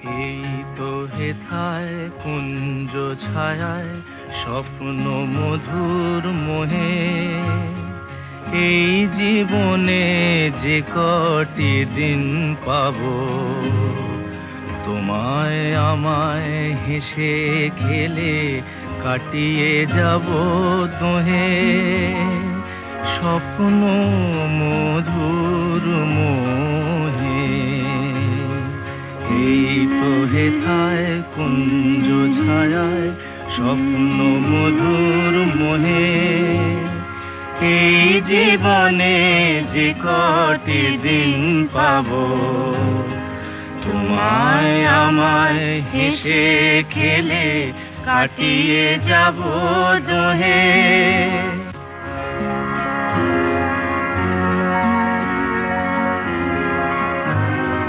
এই তো হেথায় কুঞ্জ ছায়ায় স্বপ্ন মধুর মোহে, এই জীবনে যে কটি দিন পাবো, তোমায় আমায় হেসে খেলে কাটিয়ে যাব দোহে। স্বপ্ন মধুর মোহে, এই তো হেথায় কুঞ্জ ছায়ায় স্বপ্ন মধুর মোহে, এই জীবনে যে কটি দিন পাবো, তোমায় আমায় হেসে খেলে কাটিয়ে যাব দোহে।